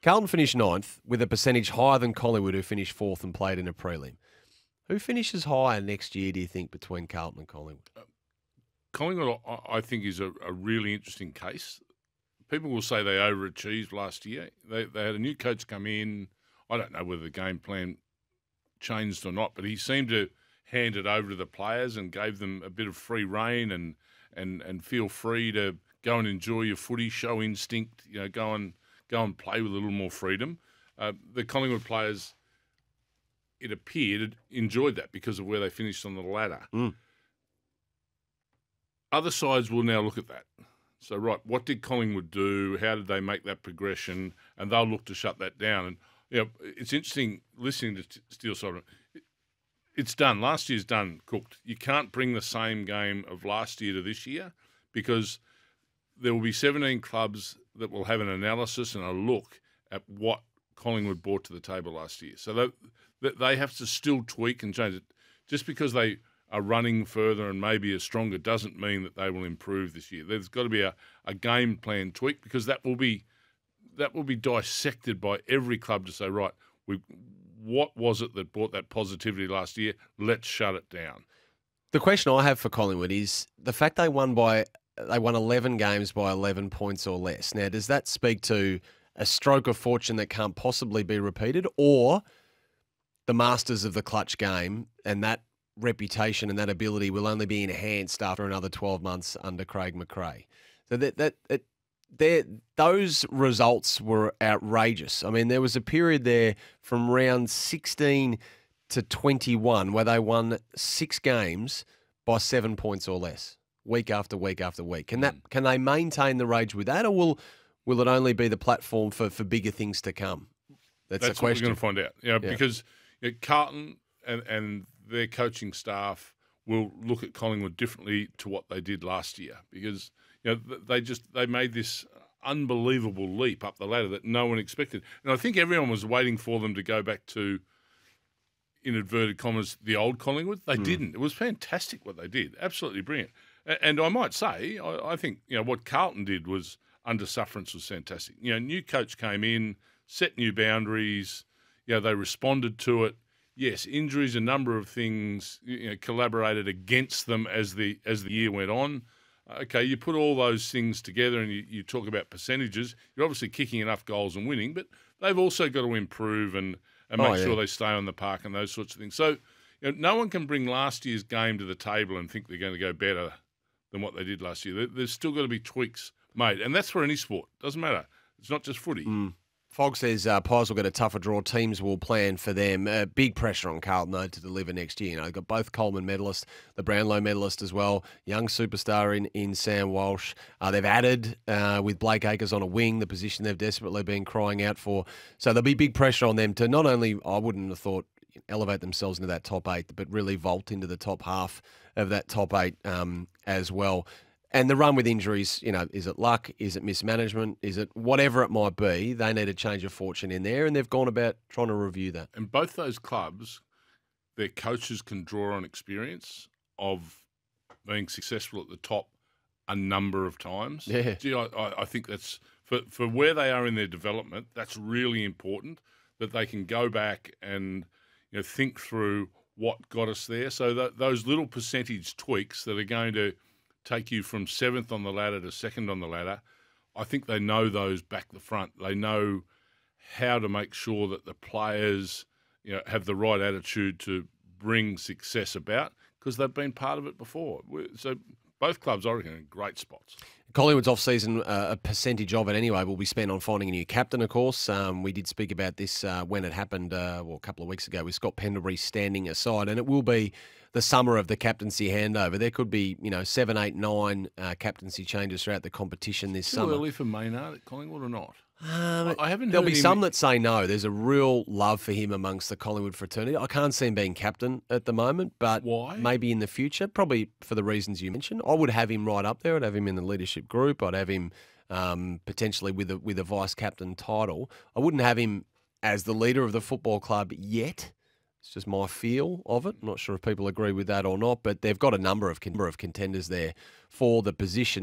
Carlton finished 9th with a percentage higher than Collingwood, who finished 4th and played in a prelim. Who finishes higher next year, do you think, between Carlton and Collingwood? Collingwood, I think, is a really interesting case. People will say they overachieved last year. They had a new coach come in. I don't know whether the game plan changed or not, but he seemed to hand it over to the players and gave them a bit of free rein and feel free to go and enjoy your footy, show instinct, go and play with a little more freedom. The Collingwood players, it appeared, enjoyed that because of where they finished on the ladder. Other sides will now look at that. So, right, what did Collingwood do? How did they make that progression? And they'll look to shut that down. And it's interesting listening to Steele Sullivan. It's done. Last year's done, cooked. You can't bring the same game of last year to this year because there will be 17 clubs that will have an analysis and a look at what Collingwood brought to the table last year. So they have to still tweak and change it. Just because they are running further and maybe are stronger doesn't mean that they will improve this year. There's got to be a game plan tweak because that will be dissected by every club to say, right, what was it that brought that positivity last year? Let's shut it down. The question I have for Collingwood is the fact they won 11 games by 11 points or less. Now, does that speak to a stroke of fortune that can't possibly be repeated, or the masters of the clutch game and that reputation and that ability will only be enhanced after another 12 months under Craig McRae? So those results were outrageous. I mean, there was a period there from round 16 to 21 where they won 6 games by 7 points or less, week after week after week. Can they maintain the rage with that, or will it only be the platform for bigger things to come? That's the question. What we're going to find out. Because Carlton and their coaching staff will look at Collingwood differently to what they did last year because they made this unbelievable leap up the ladder that no one expected. And I think everyone was waiting for them to go back to, in inverted commas, the old Collingwood. They didn't. It was fantastic what they did. Absolutely brilliant. And I might say, I think what Carlton did was under sufferance was fantastic. New coach came in, set new boundaries. They responded to it. Yes, injuries, a number of things, collaborated against them as the year went on. Okay, you put all those things together and you talk about percentages. You're obviously kicking enough goals and winning, but they've also got to improve and make sure they stay on the park and those sorts of things. So no one can bring last year's game to the table and think they're going to go better than what they did last year. There's still got to be tweaks made, and that's for any sport. Doesn't matter. It's not just footy. Fogg says Pies will get a tougher draw. Teams will plan for them. Big pressure on Carlton, though, to deliver next year. They've got both Coleman medalists, the Brownlow medalist as well, young superstar in Sam Walsh. They've added, with Blake Acres on a wing, the position they've desperately been crying out for. So there'll be big pressure on them to not only, I wouldn't have thought, elevate themselves into that top 8, but really vault into the top half of that top 8 as well. And the run with injuries, is it luck? Is it mismanagement? Is it whatever it might be? They need a change of fortune in there, and they've gone about trying to review that. And both those clubs, their coaches can draw on experience of being successful at the top a number of times. Yeah. Gee, I think that's, for where they are in their development, that's really important, that they can go back and think through what got us there. So those little percentage tweaks that are going to take you from 7th on the ladder to 2nd on the ladder, I think they know those back the front. They know how to make sure that the players have the right attitude to bring success about because they've been part of it before. So both clubs, I reckon, are in great spots. Collingwood's off-season, a percentage of it anyway, will be spent on finding a new captain, of course. We did speak about this when it happened a couple of weeks ago with Scott Pendlebury standing aside, and it will be the summer of the captaincy handover. There could be, 7, 8, 9 captaincy changes throughout the competition this summer. Too early for Maynard at Collingwood or not? I haven't. There'll be some that say no. There's a real love for him amongst the Collingwood fraternity. I can't see him being captain at the moment, but why? Maybe in the future, probably for the reasons you mentioned. I would have him right up there. I'd have him in the leadership group. I'd have him potentially with a vice captain title. I wouldn't have him as the leader of the football club yet. It's just my feel of it. I'm not sure if people agree with that or not, but they've got a number of contenders there for the position.